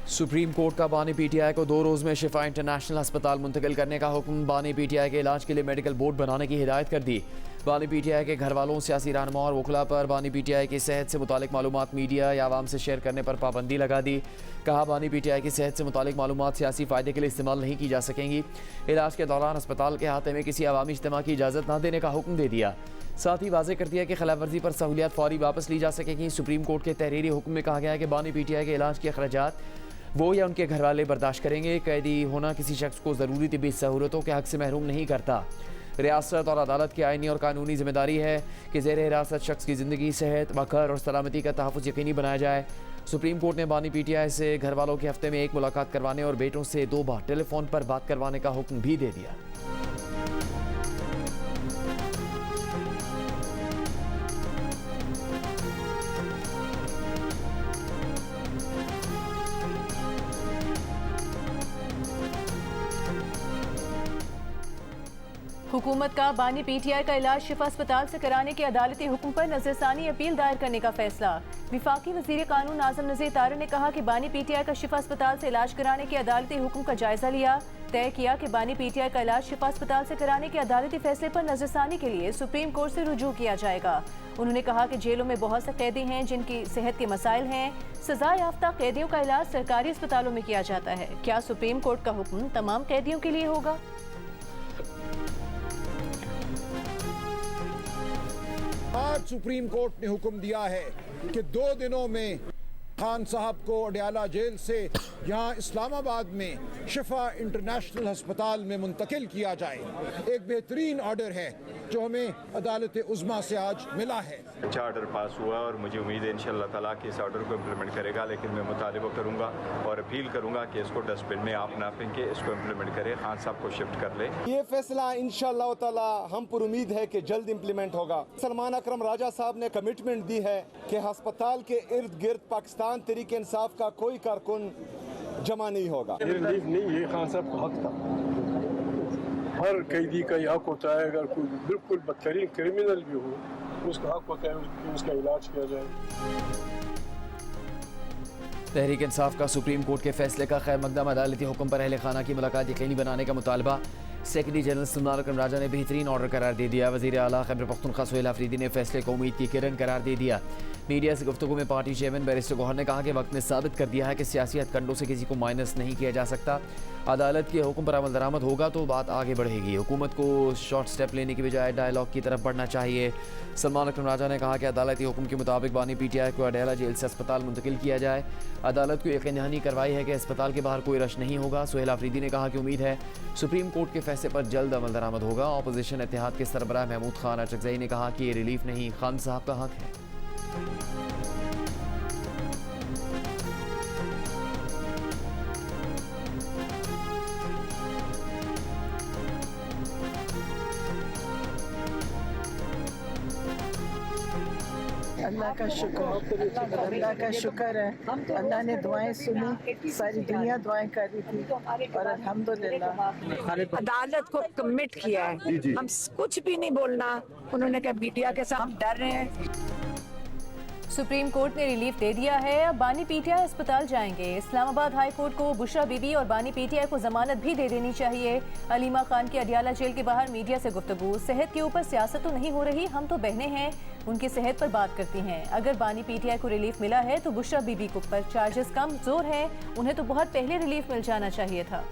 Supreme court का बानी PTI को 2 रोज़ में शिफा इंटरनेशनल अस्पताल मुंतकिल करने का हुक्म। बानी पीटीआई के इलाज के लिए मेडिकल बोर्ड बनाने की हिदायत कर दी। बानी पीटीआई के घर वालों, सियासी रहनुमा और वकला पर बानी पीटीआई की सेहत से मुतालिक मालूमात मीडिया या आवाम से शेयर करने पर पाबंदी लगा दी। कहा, बानी पीटीआई की सेहत से मुतालिक मालूमात सियासी फ़ायदे के लिए इस्तेमाल नहीं की जा सकेंगी। इलाज के दौरान अस्पताल के अहाते में किसी अवामी इज्तिमा की इजाज़त न देने का हुक्म दे दिया। साथ ही वाज़ेह कर दिया कि खिलाफ वर्जी पर सहूलियात फौरी वापस ली जा सकेगी। सुप्रीम कोर्ट के तहरीरी हुक्म में कहा गया है कि बानी पीटीआई के इलाज के अखराजात वो या उनके घर वाले बर्दाश्त करेंगे। कैदी होना किसी शख्स को ज़रूरी तिब्बी सहूलतों के हक़ से महरूम नहीं करता। रियासत और अदालत की आइनी और कानूनी जिम्मेदारी है कि ज़ेर हिरासत शख्स की ज़िंदगी, सेहत, वक़ार और सलामती का तहफ़्फ़ुज़ यकीनी बनाया जाए। सुप्रीम कोर्ट ने बानी पीटीआई से घर वालों के हफ्ते में 1 मुलाकात करवाने और बेटों से 2 बार टेलीफोन पर बात करवाने का हुक्म भी दे दिया। हुकूमत का बानी पीटीआई का इलाज शिफा अस्पताल से कराने के अदालती हुक्म पर नजरसानी अपील दायर करने का फैसला। विफाकी वजीर कानून आजम नज़ीर तारड़ ने कहा कि बानी पीटीआई का शिफा अस्पताल से इलाज कराने के अदालती हुक्म का जायजा लिया। तय किया कि बानी पीटीआई का इलाज शिफा अस्पताल से कराने के अदालती फैसले पर नजरसानी के लिए सुप्रीम कोर्ट से रुजू किया जाएगा। उन्होंने कहा कि जेलों में बहुत से कैदी हैं जिनकी सेहत के मसाइल हैं। सजा याफ्ता कैदियों का इलाज सरकारी अस्पतालों में किया जाता है। क्या सुप्रीम कोर्ट का हुक्म तमाम कैदियों के लिए होगा? आज सुप्रीम कोर्ट ने हुक्म दिया है कि 2 दिनों में खान साहब को अडयाला जेल से यहाँ इस्लामाबाद में शिफा इंटरनेशनल अस्पताल में मुंतकिल किया जाए। एक बेहतरीन ऑर्डर है जो हमें अदालत उज़्मा से आज मिला है। अच्छा ऑर्डर पास हुआ और मुझे उम्मीद है इंशाअल्लाह ताला कि इस ऑर्डर को इम्प्लीमेंट करेगा, लेकिन मैं मुतालिबा करूँगा और अपील करूँगा कि इसको डस्टबिन में आप ना फेंके, इसको इम्प्लीमेंट करें, खान साहब को शिफ्ट कर ले। ये फैसला इंशाअल्लाह ताला हम पर उम्मीद है कि जल्द इम्प्लीमेंट होगा। सलमान अकरम राजा साहब ने कमिटमेंट दी है कि अस्पताल के इर्द गिर्द पाकिस्तान तहरीक इंसाफ का कोई कारकुन जमा नहीं होगा। नहीं, ये खान साहब का हक था। हर कैदी का यह हक होता है, अगर कोई बिल्कुल बदतरीन क्रिमिनल भी हो उसका हक होता है कि उसका इलाज किया जाए। तहरीक इंसाफ का सुप्रीम कोर्ट के फैसले का खैर मकदम। अदालती हुक्म पर अहल खाना की मुलाकात यकीनी बनाने का मुतालबा। सेक्रेटरी जनरल सलमान अकरम राजा ने बेहतरीन ऑर्डर करार दे दिया। वज़ीर आला खैबर पख्तूनख्वा सुहेल अफरीदी ने फैसले को उम्मीद की किरण करार दे दिया। मीडिया से गुफ्तगू में पार्टी चेयरमैन बैरिस्टर गौहर ने कहा कि वक्त ने साबित कर दिया है कि सियासी हथकंडों से किसी को माइनस नहीं किया जा सकता। अदालत के हुक्म पर अमल दरामद होगा तो बात आगे बढ़ेगी। हुकूमत को शॉर्ट स्टेप लेने की बजाय डायलॉग की तरफ बढ़ना चाहिए। सलमान अकरम राजा ने कहा कि अदालती हुक्म के मुताबिक बानी पीटीआई को अडयाला जेल से अस्पताल मुंतकिल किया जाए। अदालत को यकीन दहानी करवाई है कि अस्पताल के बाहर कोई रश नहीं होगा। सुहेल अफरीदी ने कहा कि उम्मीद है सुप्रीम कोर्ट के फैसले पर जल्द अमल दरामद होगा। अपोजिशन इत्तेहाद के सरबराह महमूद खान अचकज़ई ने कहा कि ये रिलीफ नहीं, खान साहब का हक है। अल्लाह का शुक्र है। अल्लाह ने दुआएं सुनी, सारी दुनिया दुआएं कर रही थी और अल्हम्दुलिल्लाह अदालत को कमिट किया है। हम कुछ भी नहीं बोलना। उन्होंने कहा मीडिया के साथ हम डर रहे हैं। सुप्रीम कोर्ट ने रिलीफ दे दिया है। अब बानी पीटीआई अस्पताल जाएंगे। इस्लामाबाद हाई कोर्ट को बुशरा बीबी और बानी पीटीआई को जमानत भी दे देनी चाहिए। अलीमा खान की अडयाला जेल के बाहर मीडिया से गुफ्तगू। सेहत के ऊपर सियासत तो नहीं हो रही, हम तो बहनें हैं, उनकी सेहत पर बात करती हैं। अगर बानी पीटीआई को रिलीफ मिला है तो बुशरा बीबी को पर चार्जेस कम जोर है, उन्हें तो बहुत पहले रिलीफ मिल जाना चाहिए था।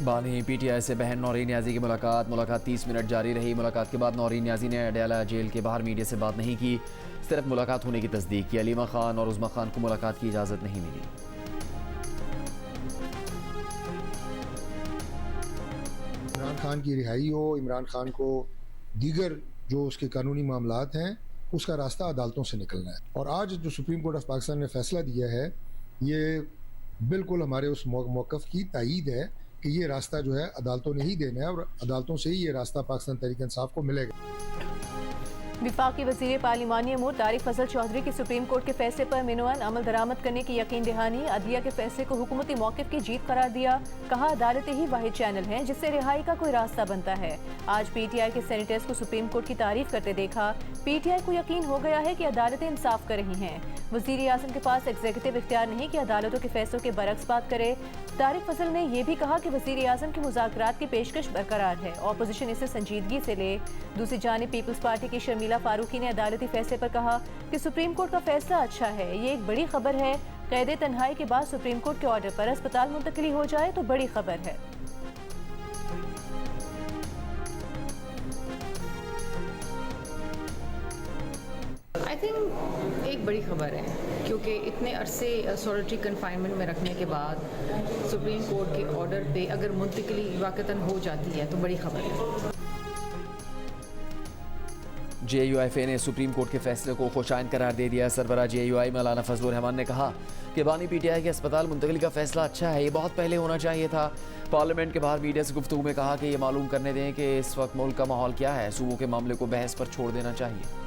बानी पीटीआई से बहन नौरीन न्याजी की मुलाकात 30 मिनट जारी रही। मुलाकात के बाद नौरीन न्याजी ने अडयाला जेल के बाहर मीडिया से बात नहीं की, सिर्फ मुलाकात होने की तस्दीक की। अलीमा खान और उज़्मा खान को मुलाकात की इजाज़त नहीं मिली। इमरान खान की रिहाई हो, इमरान खान को दीगर जो उसके कानूनी मामलात हैं उसका रास्ता अदालतों से निकलना है। और आज जो सुप्रीम कोर्ट ऑफ पाकिस्तान ने फैसला दिया है ये बिल्कुल हमारे उस मौक़िफ़ की तायीद है कि ये रास्ता जो है अदालतों ने ही देना है और अदालतों से ही ये रास्ता पाकिस्तान तहरीक इंसाफ को मिलेगा। विफाकी वज़ीर पार्लिमानी अमूर तारिक फजल चौधरी की सुप्रीम कोर्ट के फैसले पर मिनोअन अमल दरामद करने की यकीन दहानी, अदलिया के फैसले को हुकूमती मौक़िफ़ की जीत करार दिया। कहा अदालतें ही वाहिद चैनल हैं जिससे रिहाई का कोई रास्ता बनता है। आज पीटीआई के सेनेटर्स को सुप्रीम कोर्ट की तारीफ करते देखा। पीटीआई को यकीन हो गया है कि अदालतें इंसाफ कर रही हैं। वज़ीर आज़म के पास एग्जीक्यूटिव इख्तियार नहीं कि अदालतों के फैसलों के बरक्स बात करे। तारिक फजल ने यह भी कहा कि वज़ीर आज़म की मुज़ाकरात की पेशकश बरकरार है, ऑपोजिशन इसे संजीदगी से ले। दूसरी जानिब पीपल्स पार्टी की शर्मिला फारूकी ने अदालती फैसले पर कहा कि सुप्रीम कोर्ट का फैसला अच्छा है, ये एक बड़ी खबर है। कैद तन्हाई के बाद सुप्रीम कोर्ट के ऑर्डर पर अस्पताल मुंतकिली हो जाए तो बड़ी खबर है। आई थिंक एक बड़ी खबर है, क्योंकि इतने अरसे सॉलिटरी कन्फाइनमेंट में रखने के बाद सुप्रीम कोर्ट के ऑर्डर पे अगर मुंतकिली वाक़तन हो जाती है तो बड़ी खबर है। JUIFA ने सुप्रीम कोर्ट के फैसले को खुशाइन करार दे दिया। सरबराह JUI मौलाना फजलुर रहमान ने कहा कि बानी PTI के अस्पताल मुंतकिली का फैसला अच्छा है, ये बहुत पहले होना चाहिए था। पार्लियामेंट के बाहर मीडिया से गुफ्तगू में कहा कि ये मालूम करने दें कि इस वक्त मुल्क का माहौल क्या है, सूबों के मामले को बहस पर छोड़ देना चाहिए।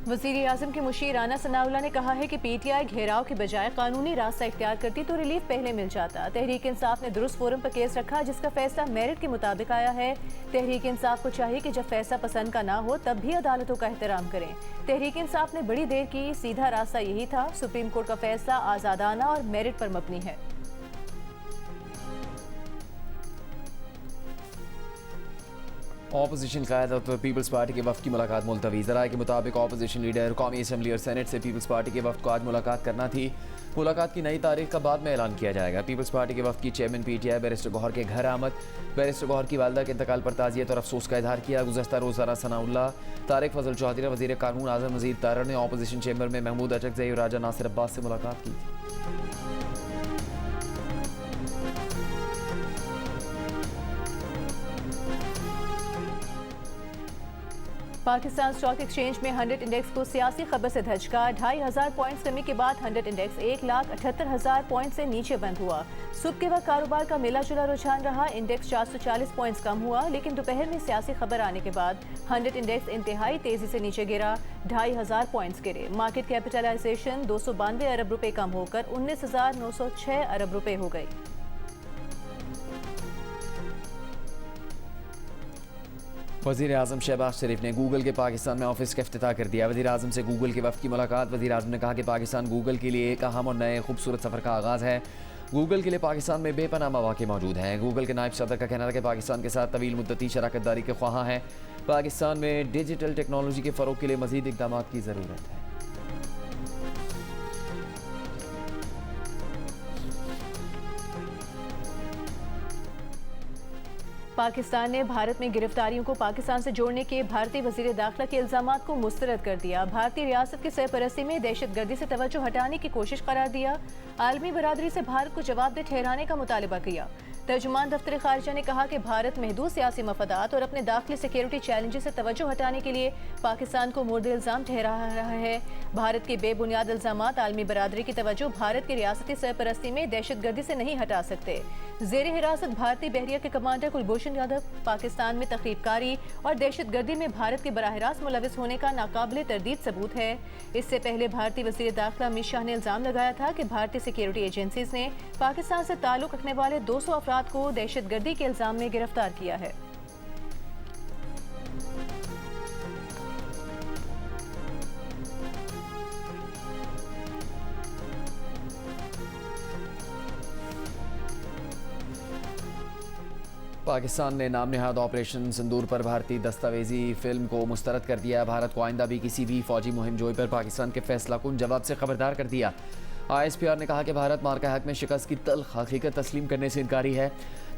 वज़ीर आज़म की मुशीर राना सनाउल्लाह ने कहा है कि PTI घेराव के बजाय कानूनी रास्ता इख्तियार करती तो रिलीफ पहले मिल जाता। तहरीक इंसाफ ने दुरुस्त फोरम पर केस रखा जिसका फैसला मेरिट के मुताबिक आया है। तहरीक इंसाफ को चाहिए कि जब फैसला पसंद का ना हो तब भी अदालतों का एहतराम करें। तहरीक इंसाफ ने बड़ी देर की, सीधा रास्ता यही था। सुप्रीम कोर्ट का फैसला आज़ादाना और मेरिट पर मबनी है। ऑपोजिशन क़यादत और पीपल्स पार्टी के वफ़द की मुलाकात मुलतवी। ज़राए के मुताबिक ऑपोजिशन लीडर कौमी असम्बली और सेनेट से पीपल्स पार्टी के वफ़द को आज मुलाकात करना थी। मुलाकात की नई तारीख का बाद में ऐलान किया जाएगा। पीपल्स पार्टी के वफ़द की चेयरमैन PTI बैरिस्टर गौहर के घर आमद। बैरिस्टर गौहर की वालदा के इंतकाल पर ताज़ियत और अफसोस का इजहार किया। गुज़श्ता रोज़ राना सनाउल्लाह, तारिक फजल चौधरी, वज़ीर कानून आज़म नज़ीर तारड़ ने ऑपोजिशन चैम्बर में महमूद अचकज़ई और राजा नासिर अब्बास से मुलाकात की थी। पाकिस्तान स्टॉक एक्सचेंज में 100 इंडेक्स को सियासी खबर से धचका। 2500 पॉइंट्स कमी के बाद 100 इंडेक्स 1,78,000 पॉइंट से नीचे बंद हुआ। सुबह के वक्त कारोबार का मिला जुला रुझान रहा। इंडेक्स 440 पॉइंट्स कम हुआ, लेकिन दोपहर में सियासी खबर आने के बाद 100 इंडेक्स इंतहाई तेजी से नीचे गिरा। 2500 पॉइंट्स गिरे। मार्केट कैपिटलाइजेशन 292 अरब रुपए कम होकर 19,906 अरब रुपए हो गई। वज़ीर आज़म शहबाज शरीफ ने गूगल के पाकिस्तान में ऑफिस का इफ्तिताह कर दिया। वज़ीर आज़म से गूगल के वफ़द की मुलाकात। वज़ीर आज़म ने कहा कि पाकिस्तान गूगल के लिए एक अहम और नए खूबसूरत सफ़र का आगाज़ है। गूगल के लिए पाकिस्तान में बेपनाह मौक़े मौजूद हैं। गूगल के नायब सदर का कहना है कि पाकिस्तान के साथ तवील मुद्दती शराकत दारी के ख्वाहां हैं। पाकिस्तान में डिजिटल टेक्नोलॉजी के फ़रोग़ के लिए मज़ीद इक़दाम की ज़रूरत है। पाकिस्तान ने भारत में गिरफ्तारियों को पाकिस्तान से जोड़ने के भारतीय वज़ीर दाखिला के इल्ज़ामात को मुस्तरद कर दिया। भारतीय रियासत की सरपरस्ती में दहशतगर्दी से तवज्जो हटाने की कोशिश करार दिया। आलमी बरादरी से भारत को जवाबदेह ठहराने का मुतालबा किया। तर्जुमान दफ्तर खारिजा ने कहा कि भारत महदूद सियासी मफादात और अपने दाखिली सिक्योरिटी चैलेंजेस से तवज्जो हटाने के लिए पाकिस्तान को मोर्द इल्ज़ाम ठहरा रहा है। भारत के बेबुनियाद इल्ज़ामात आलमी बरादरी की तवज्जो भारत की रियासती सरपरस्ती में दहशतगर्दी से नहीं हटा सकते। ज़ेर हिरासत भारतीय बहरिया के कमांडर कुलभूषण यादव पाकिस्तान में तखरीबकारी और दहशतगर्दी में भारत के बराह रास्त मुलविस होने का नाकाबिले तरदीद सबूत है। इससे पहले भारतीय वज़ीर दाखिला अमित शाह ने इल्ज़ाम लगाया था कि भारतीय सिक्योरिटी एजेंसीज ने पाकिस्तान से ताल्लुक़ रखने वाले 200 अफराद को दहशतगर्दी के इल्ज़ाम में गिरफ्तार किया है। पाकिस्तान ने नाम नेहाद ऑपरेशन सिंदूर पर भारतीय दस्तावेजी फिल्म को मुस्तरद कर दिया। भारत को आइंदा भी किसी भी फौजी मुहिम जोई पर पाकिस्तान के फैसला कुन जवाब से खबरदार कर दिया। ISPR ने कहा कि भारत मार्का हक में शिकस्त की तल्ख हकीकत तस्लीम करने से इनकारी है।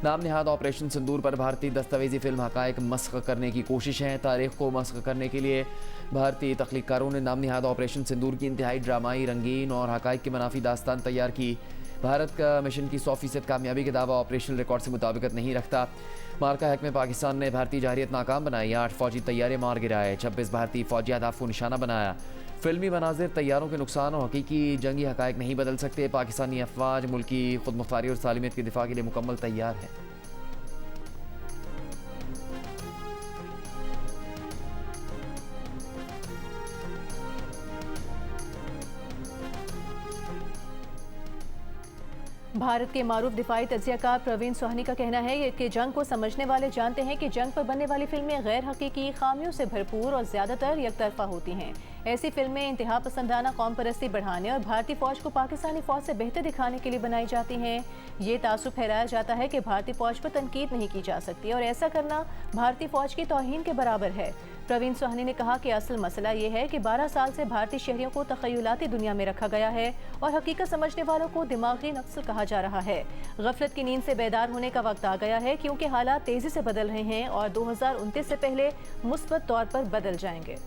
नाम नेहाद ऑपरेशन सिंदूर पर भारतीय दस्तावेजी फिल्म हक़ाइक़ मस्ख़ करने की कोशिश है। तारीख़ को मस्ख़ करने के लिए भारतीय तख्लीक़कारों ने नाम नेहाद ऑपरेशन सिंदूर की इंतहाई ड्रामाई, रंगीन और हक़ाइक़ की मनाफी दास्तान तैयार की। भारत का मिशन की 100% कामयाबी के दावा ऑपरेशनल रिकॉर्ड से मुताबिकत नहीं रखता। मार्का हक में पाकिस्तान ने भारतीय जारियत नाकाम बनाई। 8 फौजी तैयारे मार गिराए। 26 भारतीय फौजी अहदाफ को निशाना बनाया। फिल्मी मनाजिर तैयारों के नुकसान और हकीकी जंगी हकायक नहीं बदल सकते। पाकिस्तानी अफवाज मुल्क की खुद मुख्तारी और सालिमियत के दिफा के लिए मुकम्मल तैयार है। भारत के मारूफ दिफाई तज्जियाकार प्रवीण सोहनी का कहना है कि जंग को समझने वाले जानते हैं कि जंग पर बनने वाली फिल्में गैर हकीकी खामियों से भरपूर और ज़्यादातर यकतरफा होती हैं। ऐसी फिल्में इंतहा पसंदाना कौम परस्ती बढ़ाने और भारतीय फ़ौज को पाकिस्तानी फ़ौज से बेहतर दिखाने के लिए बनाई जाती हैं। ये तासुब फहराया जाता है कि भारतीय फ़ौज पर तनकीद नहीं की जा सकती और ऐसा करना भारतीय फ़ौज की तौहीन के बराबर है। प्रवीण सोहनी ने कहा कि असल मसला ये है कि 12 साल से भारतीय शहरियों को तखय्युलाती दुनिया में रखा गया है और हकीकत समझने वालों को दिमागी नक्सल कहा जा रहा है। गफलत की नींद से बेदार होने का वक्त आ गया है क्योंकि हालात तेज़ी से बदल रहे हैं और 2029 से पहले मुस्बत तौर पर बदल जाएंगे।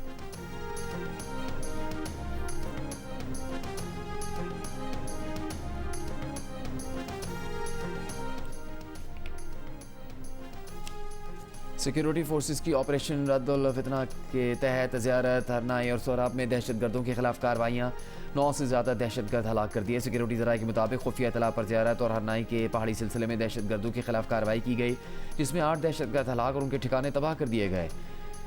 सिक्योरिटी फोर्सेस की ऑपरेशन रद्दुल फितना के तहत ज़ियारत, हरनाई और सोराब में दहशतगर्दों के खिलाफ कार्रवाइयाँ, 9 से ज़्यादा दहशतगर्द हलाक कर दिए। सिक्योरिटी ज़राए के मुताबिक खुफिया इतला पर ज़ियारत और हरनाई के पहाड़ी सिलसिले में दहशतगर्दों के खिलाफ कार्रवाई की गई, जिसमें 8 दहशतगर्द हलाक और उनके ठिकाने तबाह कर दिए गए।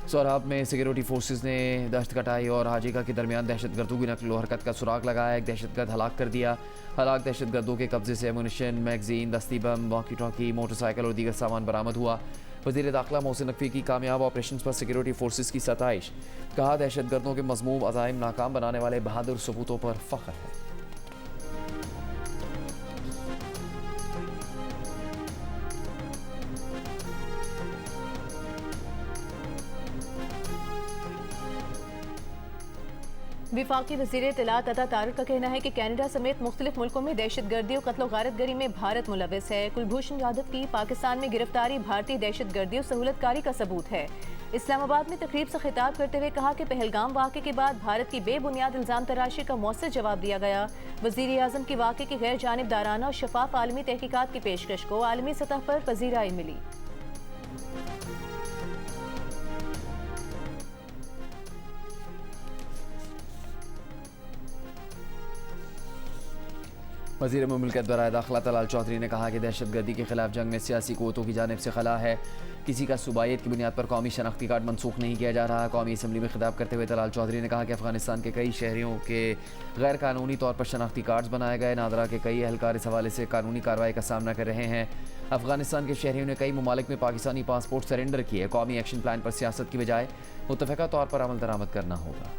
सोराब में सिक्योरिटी फोर्सेस ने दश्त कटाई और हाजिका के दरमियान दहशतगर्दों की नकलो हरकत का सुराग लगाया। एक दहशतगर्द हलाक कर दिया। हलाक दहशतगर्दों के कब्जे से एमुनिशन, मैगजीन, दस्ती बम, वॉकी टॉकी, मोटरसाइकिल और दीगर सामान बरामद हुआ। वज़ीर दाखिला मोहसिन नकवी की कामयाब ऑपरेशन पर सिक्योरिटी फोर्सेस की सताइश। कहा, दहशतगर्दों के मज़मूम अज़ाइम नाकाम बनाने वाले बहादुर सबूतों पर फ़ख्र है। विफाकी वज़ीर इत्तलात अता तारिक का कहना है कि कनाडा समेत मुख्तलिफ मुल्कों में दहशतगर्दी और कत्ल गारतगरी में भारत मुलविस है। कुलभूषण यादव की पाकिस्तान में गिरफ्तारी भारतीय दहशतगर्दी और सहूलतकारी का सबूत है। इस्लामाबाद में तकरीब से खिताब करते हुए कहा कि पहलगाम वाक़े के बाद भारत की बेबुनियाद इल्ज़ाम तराशी का मौसर जवाब दिया गया। वज़ीर आज़म की वाक़े की गैर जानिबदाराना और शफाफ आलमी तहकीकात की पेशकश को आलमी सतह पर पज़ीराई मिली। वज़ीर मुमलिकत बराए दाखिला तलाल चौधरी ने कहा कि दहशतगर्दी के खिलाफ जंग में सियासी क़ुव्वतों की जानिब से खला है। किसी का सूबाइयत की बुनियाद पर कौमी शनाख्ती कार्ड मनसूख नहीं किया जा रहा। कौमी असम्बली में खिताब करते हुए तलाल चौधरी ने कहा कि अफगानिस्तान के कई शहरियों के गैर कानूनी तौर पर शनाख्ती कार्ड्स बनाए गए। नादरा के कई एहलकार इस हवाले से कानूनी कार्रवाई का सामना कर रहे हैं। अफगानिस्तान के शहरियों ने कई ममालिक में पाकिस्तानी पासपोर्ट सरेंडर किए। कौमी एक्शन प्लान पर सियासत की बजाय मुतफ़िक़ा तौर पर अमल दरामद करना होगा।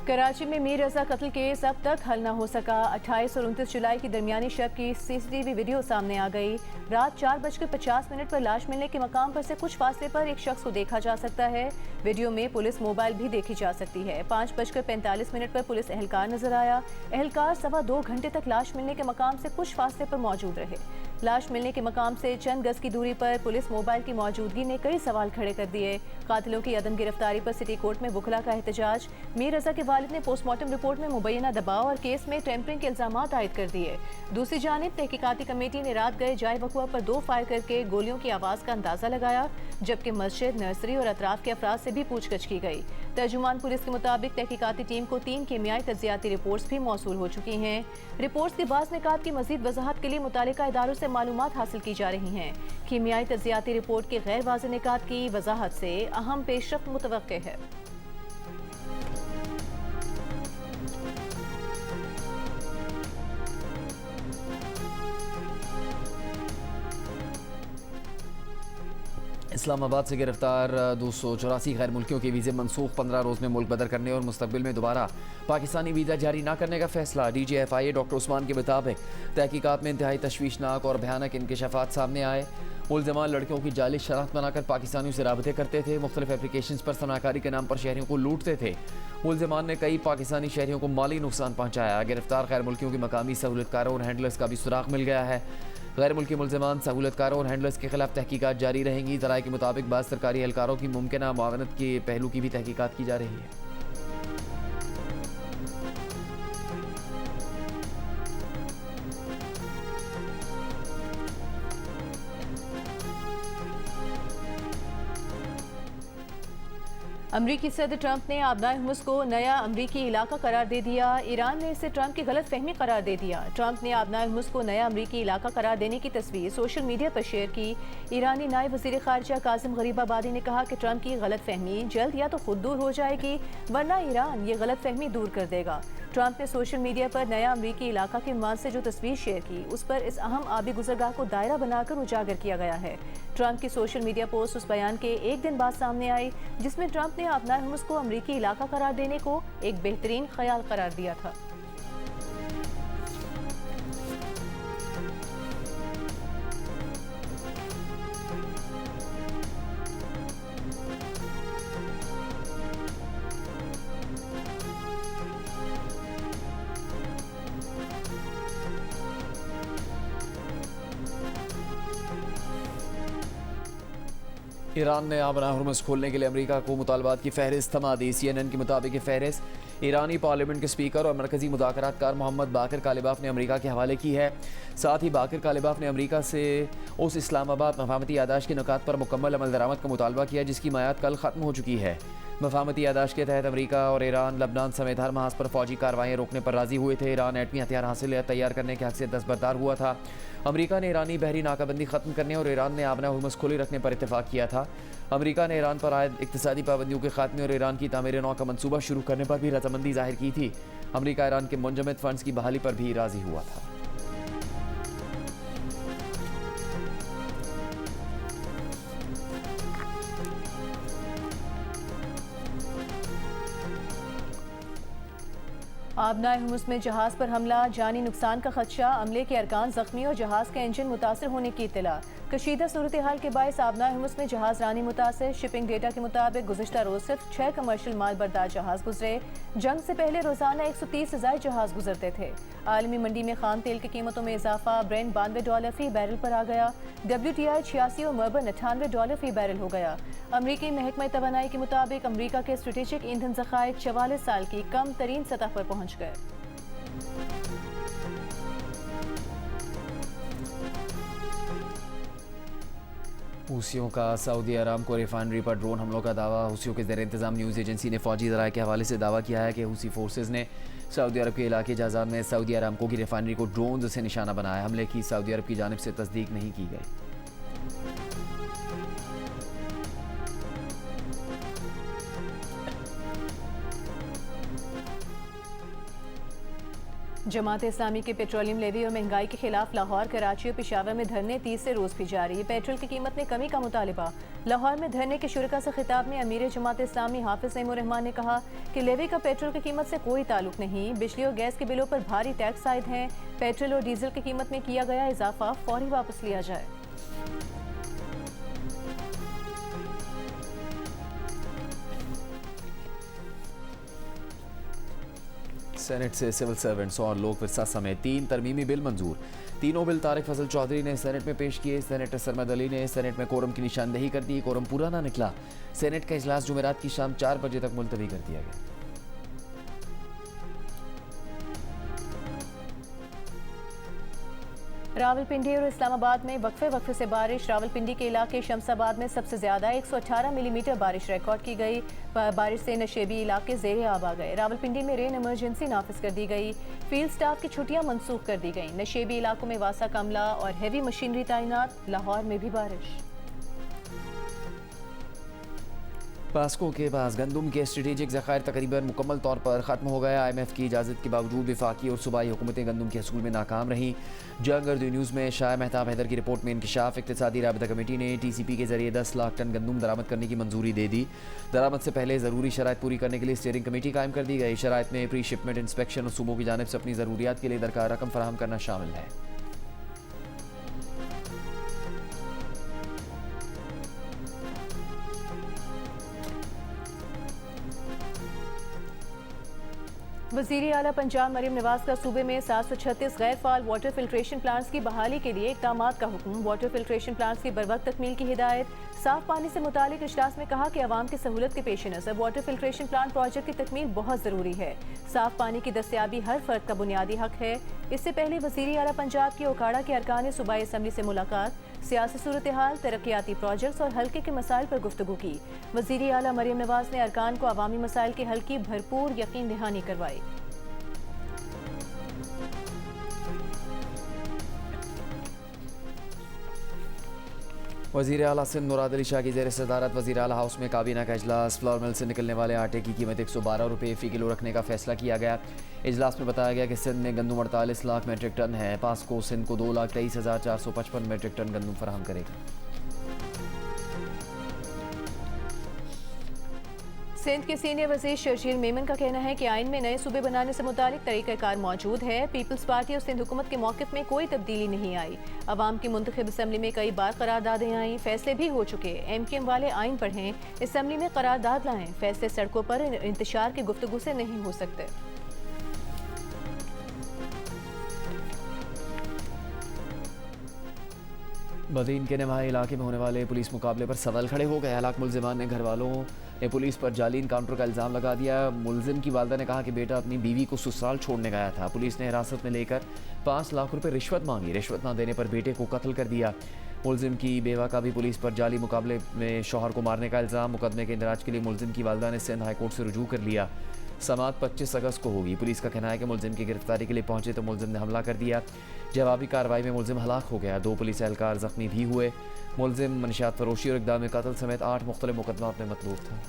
कराची में मीर रजा कत्ल केस अब तक हल न हो सका। 28 और 29 जुलाई की दरमियानी शब की सीसीटीवी वीडियो सामने आ गई। रात 4:50 पर लाश मिलने के मकाम पर से कुछ फासले पर एक शख्स को देखा जा सकता है। वीडियो में पुलिस मोबाइल भी देखी जा सकती है। 5:45 पर पुलिस एहलकार नजर आया। एहलकार 2.25 घंटे तक लाश मिलने के मकाम से कुछ फासले पर मौजूद रहे। लाश मिलने के मकाम से चंद गज की दूरी पर पुलिस मोबाइल की मौजूदगी ने कई सवाल खड़े कर दिए। कातिलों की अदम गिरफ्तारी पर सिटी कोर्ट में वुकला का एहतजाज। मीर रजा के वालिद ने पोस्टमार्टम रिपोर्ट में मुबैना दबाव और केस में टेम्परिंग के इल्जामात आयद कर दिए। दूसरी जानिब तहकीकाती कमेटी ने रात गए जाए वक़ुआ पर 2 फायर करके गोलियों की आवाज़ का अंदाज़ा लगाया, जबकि मस्जिद, नर्सरी और अतराफ के अफराद से भी पूछगछ की गई। तर्जुमान पुलिस के मुताबिक तहकीकाती टीम को 3 कीमियाई तज्जियाती रिपोर्ट्स भी मौसूल हो चुकी हैं। रिपोर्ट्स के बाज़ निकात की मज़ीद वजाहत के लिए मुतालिका इदारों से मालूमात हासिल की जा रही हैं। कीमियाई तज्जियाती रिपोर्ट के गैर वाज़ेह निकात की वजाहत से अहम पेशरफ्त मुतवक्के है। इस्लामाबाद से गिरफ्तार 284 गैर मुल्कियों के वीज़े मनसूख, 15 रोज़ में मुल्क बदर करने और मुस्तकबिल में दोबारा पाकिस्तानी वीज़ा जारी न करने का फैसला। DGFIA डॉक्टर उस्मान के मुताबिक तहकीकात में इंतहाई तशवीशनाक और भयानक इंकशाफात सामने आए। मुल्ज़िमान लड़कियों की जाली शनाख्त बनाकर पाकिस्तानियों से राबते करते थे, मुख्तलिफ एप्लीकेशन पर सनाकारी के नाम पर शहरियों को लूटते थे। मुल्ज़िमान ने कई पाकिस्तानी शहरियों को माली नुकसान पहुँचाया। गिरफ्तार गैर मुल्कियों की मकामी सहूलतकारों और हैंडलर्स का भी सुराग मिल गया है। गैर मुल्की मुल्ज़िमान, सहूलतकारों और हैंडलर्स के खिलाफ तहकीकात जारी रहेंगी। ज़राए के मुताबिक बाज़ सरकारी एहलकारों की मुमकिन मुआवनत के पहलू की भी तहकीकात की जा रही है। अमरीकी सदर ट्रंप ने आबनाए हुर्मुज़ को नया अमरीकी इलाका करार दे दिया। ईरान ने इसे ट्रंप की गलत फहमी करार दे दिया। ट्रंप ने आबनाए हुर्मुज़ को नया अमरीकी इलाका करार देने की तस्वीर सोशल मीडिया पर शेयर की। ईरानी नायब वज़ीर ख़ारिजा कासिम गरीबाबादी ने कहा कि ट्रंप की गलत फहमी जल्द या तो खुद दूर हो जाएगी वरना ईरान ये गलत फहमी दूर कर देगा। ट्रंप ने सोशल मीडिया पर नया अमरीकी इलाका के मान से जो तस्वीर शेयर की उस पर इस अहम आबी गुजरगाह को दायरा बनाकर उजागर किया गया है। ट्रंप की सोशल मीडिया पोस्ट उस बयान के एक दिन बाद सामने आई जिसमें ट्रंप ने आबनाए हुर्मुज़ को अमरीकी इलाका करार देने को एक बेहतरीन ख्याल करार दिया था। ईरान ने आबनाए हुर्मुज़ खोलने के लिए अमेरिका को मुतालबात की फहरिस्त थमा दी। CNN के मुताबिक फहरिस्त ईरानी पार्लियामेंट के स्पीकर और मरकजी मुज़ाकरातकार मोहम्मद बाकर कालिबाफ ने अमेरिका के हवाले की है। साथ ही बाकर कालिबाफ ने अमेरिका से उस इस्लामाबाद मफाहमती यादाश्त के नुकात पर मुकम्मल अमल दरामद का मुतालबा किया जिसकी मियाद कल ख़त्म हो चुकी है। मफाहमती यादाश्त के तहत अमेरिका और ईरान लबनान समेत हर महाज पर फौजी कार्रवाई रोकने पर राजी हुए थे। ईरान एटमी हथियार हासिल या तैयार करने के हक से दस्तबरदार हुआ था। अमेरिका ने ईरानी बहरी नाकाबंदी ख़त्म करने और ईरान ने आबनाए हुर्मुज़ खुली रखने पर इत्तेफाक किया था। अमेरिका ने ईरान पर आयद इक़्तिसादी पाबंदियों के खात्मे और ईरान की तामीर नौ का मंसूबा शुरू करने पर भी रजामंदी जाहिर की थी। अमेरिका ईरान के मुंजमद फंड्स की बहाली पर भी राजी हुआ था। आबनाए हुर्मुज़ में जहाज़ पर हमला, जानी नुकसान का खदशा, अमले के अरकान जख्मी और जहाज़ का इंजन मुतासर होने की इत्तला। कशीदा सूरत हाल के बायस आबनाए हुर्मुज़ में जहाज़ रानी मुतासर। शिपिंग डेटा के मुताबिक गुज़िश्ता रोज़ सिर्फ 6 कमर्शियल माल बरदार जहाज़ गुजरे। जंग से पहले रोज़ाना 130 से ज़ायद जहाज़ गुजरते थे। आलमी मंडी में खाम तेल की कीमतों में इजाफा, ब्रेंट $92 फी बैरल पर आ गया। WTI 86 और मर्बन $98 फी बैरल हो गया। अमरीकी महकमा तवानाई के मुताबिक अमरीका के स्ट्रेटेजिक ईंधन ज़खायर 44 साल की कम तरीन सतह पर पहुँच गए। हूसियों का सऊदी अरब को रिफाइनरी पर ड्रोन हमलों का दावा। हूसियों के ज़ेर इंतज़ाम न्यूज़ एजेंसी ने फौजी ज़राए के हवाले से दावा किया है कि हूसी फोर्सेज ने सऊदी अरब के इलाके जाजाद में सऊदी अरामको की रिफाइनरी को ड्रोन से निशाना बनाया। हमले की सऊदी अरब की जानिब से तस्दीक नहीं की गई। जमात इस्लामी के पेट्रोलियम लेवी और महंगाई के खिलाफ लाहौर, कराची और पेशावर में धरने तीसरे रोज़ भी जारी। पेट्रोल की कीमत में कमी का मुतालिबा। लाहौर में धरने के शुरका से खिताब में अमीर जमात इस्लामी हाफिज नईमुर रहमान ने कहा कि लेवी का पेट्रोल की कीमत से कोई ताल्लुक नहीं। बिजली और गैस के बिलों पर भारी टैक्स आयद हैं। पेट्रोल और डीजल की कीमत में किया गया इजाफा फौरी वापस लिया जाए। सेनेट से सिविल सर्वेंट्स और लोक विरसा समेत 3 तरमीमी बिल मंजूर। तीनों बिल तारिक फजल चौधरी ने सेनेट में पेश किए। सेनेटर सरमद अली ने सेनेट में कोरम की निशानदेही कर दी। कोरम पूरा ना निकला। सेनेट का इजलास जुमेरात की शाम 4 बजे तक मुलतवी कर दिया गया। रावलपिंडी और इस्लामाबाद में वक्फे से बारिश। रावलपिंडी के इलाके शमसाबाद में सबसे ज्यादा 118 मिलीमीटर बारिश रिकॉर्ड की गई। बारिश से नशेबी इलाके ज़ेरे आब आ गए। रावलपिंडी में रेन इमरजेंसी नाफिज कर दी गई। फील्ड स्टाफ की छुट्टियां मनसूख कर दी गई। नशेबी इलाकों में वासा कमला और हैवी मशीनरी तैनात। लाहौर में भी बारिश। पास्को के पास गंदम के स्ट्रेटेजिक ज़खायर तकरीबन मुकम्मल तौर पर ख़त्म हो गया। IMF की इजाज़त के बावजूद वफाकी और सूबाई हुकूमतें गंदम के हसूल में नाकाम रहीं। जंग अर्द न्यूज़ में शाह मेहताब हैदर की रिपोर्ट में इंकशाफ। इक़्तिसादी राबता कमेटी ने TCP के जरिए 10 लाख टन गंदम दरामद करने की मंजूरी दे दी। दरामद से पहले ज़रूरी शराइत पूरी करने के लिए स्टीयरिंग कमेटी कायम कर दी गई। शराइत में प्री शिपमेंट इंस्पेक्शन और सूबों की जानिब से अपनी ज़रूरियात के लिए दरकार रकम फराहम करना शामिल है। वज़ीर आला पंजाब मरीम नवाज का सूबे में 736 गैर फाल वाटर फिल्ट्रेशन प्लांट्स की बहाली के लिए इक़दामात का हुक्म। वाटर फिल्ट्रेशन प्लांट्स की बरवक्त तकमील की हिदायत। साफ पानी से मुतालिक इजलास में कहा कि अवाम की सहूलत के पेश नज़र वाटर फिल्ट्रेशन प्लांट प्रोजेक्ट की तकमील बहुत ज़रूरी है। साफ पानी की दस्तियाबी हर फर्द का बुनियादी हक है। इससे पहले वज़ीर आला पंजाब की ओकाड़ा के अरकान सूबाई असम्बली से मुलाकात। सियासी सूरत हाल, तरक्याती प्रोजेक्ट्स और हल्के के मसाइल पर गुफ्तगू की। वज़ीर आला मरियम नवाज ने अरकान को अवामी मसाइल के हल की भरपूर यकीन दहानी करवाई। वज़ीर आला सिंध मुराद अली शाह की ज़ेर सदारत वज़ीर आला हाउस में काबीना का इजलास। फ्लोर मिल से निकलने वाले आटे की कीमत 112 रुपये फ़ी किलो रखने का फैसला किया गया। इजलास में बताया गया कि सिंध में गंदम 48 लाख मेट्रिक टन है। पासको सिंध को 2,23,455 मेट्रिक टन गंदम फराहम करेगा। सिंध के सीनियर वज़ीर शर्जील मेमन का कहना है कि आइन में नए सूबे बनाने से मुतालिक तरीक़ाकार मौजूद है। पीपल्स पार्टी और सिंध हुकूमत के मौक़िफ़ में कोई तब्दीली नहीं आई। अवाम की मुंतखब असम्बली में कई बार करारदादें आईं, फैसले भी हो चुके। MKM वाले आइन पढ़ें, असम्बली में करारदाद लाएं। फैसले सड़कों पर इंतशार की गुफ्तगू से नहीं हो सकते। बदीन के नवाही इलाके में होने वाले पुलिस मुकाबले पर सवाल खड़े हो गए। हलाक मुलजिमान ने घर वालों ने पुलिस पर जाली इनकाउंटर का इल्ज़ाम लगा दिया। मुलजिम की वालदा ने कहा कि बेटा अपनी बीवी को ससुराल छोड़ने गया था। पुलिस ने हिरासत में लेकर 5 लाख रुपए रिश्वत मांगी। रिश्वत ना देने पर बेटे को कत्ल कर दिया। मुलजिम की बेवा का भी पुलिस पर जाली मुकाबले में शौहर को मारने का इल्ज़ाम। मुकदमे के इंदराज के लिए मुलजिम की वालदा ने सिंध हाई कोर्ट से रुजू कर लिया। समात 25 अगस्त को होगी। पुलिस का कहना है कि मुलजिम की गिरफ्तारी के लिए पहुंचे तो मुलजिम ने हमला कर दिया। जवाबी कार्रवाई में मुलजिम हलाक हो गया। 2 पुलिस एहलकार जख्मी भी हुए। मुलजिम मनशियात फरोशी और इक़दाम कत्ल समेत 8 मुख्तलिफ मुकदमात में मतलूब था।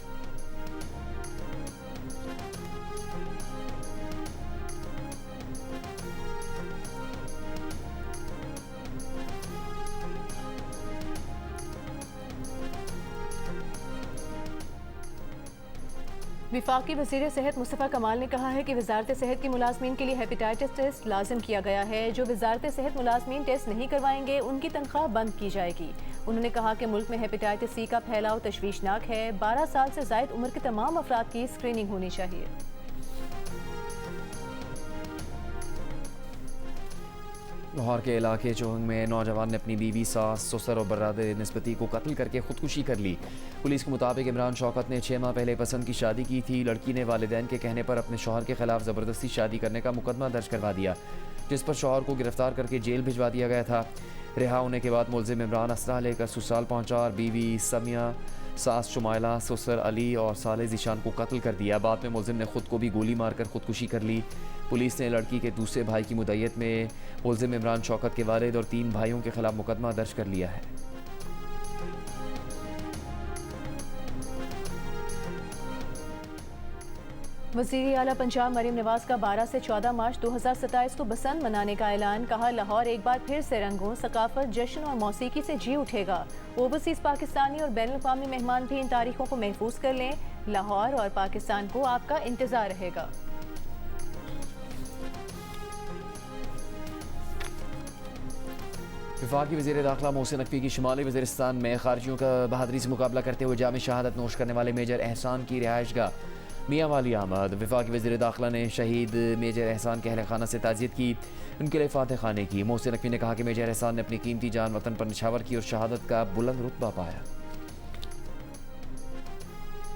विफाकी वज़ीर सेहत मुस्तफ़ा कमाल ने कहा है कि वजारत सेहत की मुलाजमीन के लिए हेपेटाइटिस टेस्ट लाजिम किया गया है। जो वजारत सेहत मुलाजमीन टेस्ट नहीं करवाएंगे उनकी तनख्वाह बंद की जाएगी। उन्होंने कहा कि मुल्क में हेपेटाइटिस C का फैलाव तशवीशनाक है। 12 साल से ज़ायद उम्र के तमाम अफराद की स्क्रीनिंग होनी चाहिए। लाहौर के इलाके चोहंग में नौजवान ने अपनी बीवी, सास, ससुर और बरादर निस्बती को कत्ल करके खुदकुशी कर ली। पुलिस के मुताबिक इमरान शौकत ने 6 माह पहले पसंद की शादी की थी। लड़की ने वालिदैन के कहने पर अपने शौहर के खिलाफ ज़बरदस्ती शादी करने का मुकदमा दर्ज करवा दिया, जिस पर शौहर को गिरफ्तार करके जेल भिजवा दिया गया था। रिहा होने के बाद मुलजिम इमरान असला लेकर ससुराल पहुँचा और बीवी समिया, सास शुमाइला, ससुर अली और साले ज़ीशान को कत्ल कर दिया। बाद में मुलजिम ने खुद को भी गोली मारकर खुदकुशी कर ली। पुलिस ने लड़की के दूसरे भाई की मुद्दत में मुलजिम इमरान शौकत के वालिद और 3 भाइयों के खिलाफ मुकदमा दर्ज कर लिया है। वज़ीर आला पंजाब मरियम नवाज का 12 से 14 मार्च 2027 को बसंत मनाने का ऐलान। कहा लाहौर एक बार फिर से रंगों, सकाफत, जश्न और मौसीकी से जी उठेगा। ओवरसीज़ पाकिस्तानी और बैनुल अक़वामी मेहमान भी इन तारीखों को महफूज कर लें। लाहौर और पाकिस्तान को आपका इंतज़ार रहेगा। वफाकी वज़ीर दाखिला मोहसिन नकवी की शुमाली वज़ीरिस्तान में खारजियों का बहादुरी से मुकाबला करते हुए जाम शहादत नोश करने वाले मेजर एहसान की रिहाइशगाह मियाँ वाली आमद। वफाकी वज़ीर दाखिला ने शहीद मेजर एहसान के अहल खाना से ताज़ियत की, उनके लिए फातह खाने की। मोहसिन नकवी ने कहा कि मेजर एहसान ने अपनी कीमती जान वतन पर निछावर की और शहादत का बुलंद रुतबा पाया।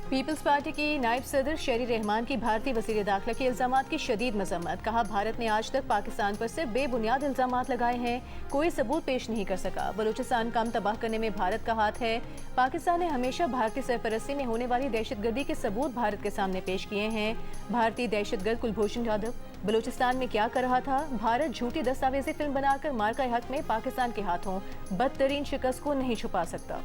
पीपल्स पार्टी की नायब सदर शेरी रहमान की भारतीय वज़ीर दाखिला के इल्ज़ामात की शदीद मज़म्मत। कहा भारत ने आज तक पाकिस्तान पर सिर्फ बेबुनियाद इल्ज़ामात लगाए हैं, कोई सबूत पेश नहीं कर सका। बलूचिस्तान कम तबाह करने में भारत का हाथ है। पाकिस्तान ने हमेशा भारतीय सरपरस्ती में होने वाली दहशतगर्दी के सबूत भारत के सामने पेश किए हैं। भारतीय दहशतगर्द कुलभूषण जाधव बलूचिस्तान में क्या कर रहा था? भारत झूठी दस्तावेजी फिल्म बनाकर मार्का हक में पाकिस्तान के हाथों बदतरीन शिकस्त को नहीं छुपा सकता।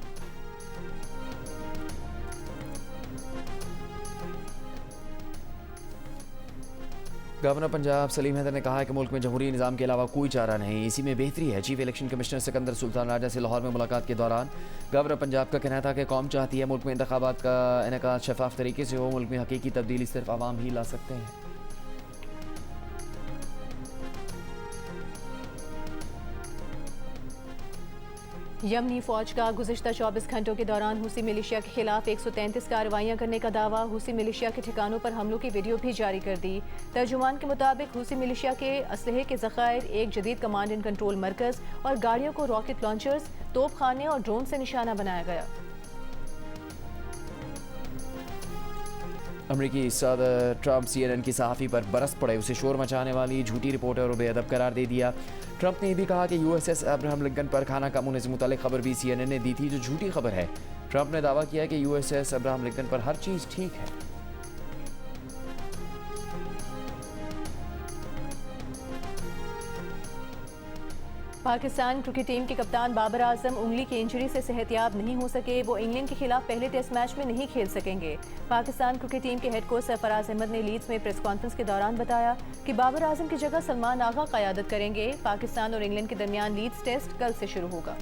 गवर्नर पंजाब सलीम हैदर ने कहा है कि मुल्क में जमहूरी निज़ाम के अलावा कोई चारा नहीं, इसी में बेहतरी है। Chief election commissioner Sikandar Sultan Raja से लाहौर में मुलाकात के दौरान गवर्नर पंजाब का कहना था कि कौम चाहती है मुल्क में इंतखाबात का इनेकाद शफाफ तरीके से हो। मुल्क में हकीकी तब्दीली सिर्फ आवाम ही ला सकते हैं। यमनी फौज का गुज़िश्ता 24 घंटों के दौरान हुसी मिलिशिया के खिलाफ 133 कार्रवाइयां करने का दावा। हुसी मिलिशिया के ठिकानों पर हमलों की वीडियो भी जारी कर दी। तर्जुमान के मुताबिक हुसी मिलिशिया के असलहे के ज़खायर, एक जदीद कमांड एंड कंट्रोल मरकज़ और गाड़ियों को रॉकेट लॉन्चर्स, तोपखाने और ड्रोन से निशाना बनाया गया। अमरीकी सदर ट्रंप CNN की सहाफ़ी पर बरस पड़े, उसे शोर मचाने वाली झूठी रिपोर्टर और बेअदब करार दे दिया। ट्रंप ने यह भी कहा कि USS अब्राहम लिंकन पर खाना कम होने से मुतालिक खबर भी CNN ने दी थी, जो झूठी खबर है। ट्रंप ने दावा किया कि USS अब्राहम लिंकन पर हर चीज़ ठीक है। पाकिस्तान क्रिकेट टीम के कप्तान बाबर आजम उंगली की इंजरी से सेहतयाब नहीं हो सके। वो इंग्लैंड के खिलाफ पहले टेस्ट मैच में नहीं खेल सकेंगे। पाकिस्तान क्रिकेट टीम के हेड कोच सरफराज अहमद ने लीड्स में प्रेस कॉन्फ्रेंस के दौरान बताया कि बाबर आजम की जगह सलमान आगा क़यादत करेंगे। पाकिस्तान और इंग्लैंड के दरमियान लीड्स टेस्ट कल से शुरू होगा।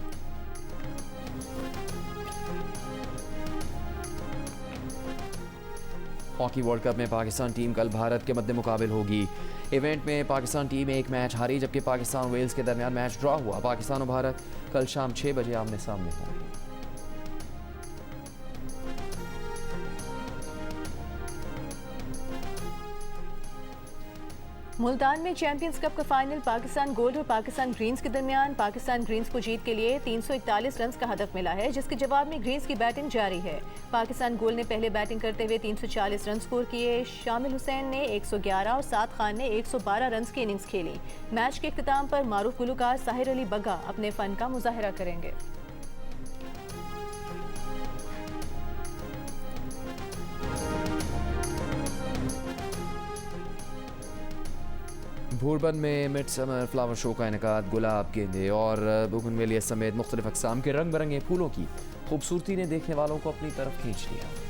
हॉकी वर्ल्ड कप में पाकिस्तान टीम कल भारत के मद्दे मुकाबिल होगी। इवेंट में पाकिस्तान टीम एक मैच हारी, जबकि पाकिस्तान वेल्स के दरमियान मैच ड्रॉ हुआ। पाकिस्तान और भारत कल शाम 6 बजे आमने सामने होंगे। मुल्तान में चैंपियंस कप का फाइनल पाकिस्तान गोल्ड और पाकिस्तान ग्रीन्स के दरमियान। पाकिस्तान ग्रीन्स को जीत के लिए 341 रन का हदफ मिला है, जिसके जवाब में ग्रीन्स की बैटिंग जारी है। पाकिस्तान गोल्ड ने पहले बैटिंग करते हुए 340 रन स्कोर किए। शामिल हुसैन ने 111 और साद खान ने 112 रन की इनिंग्स खेली। मैच के इख्तिताम पर मारूफ गुलकार साहिर अली बग्गा अपने फन का मुजाहरा करेंगे। भूरबन में मिड समर फ्लावर शो का इनेकाद गुलाब, गेंदे और बुगनवेलिया समेत मुख्तलिफ अक़साम के रंग बिरंगे फूलों की खूबसूरती ने देखने वालों को अपनी तरफ खींच लिया।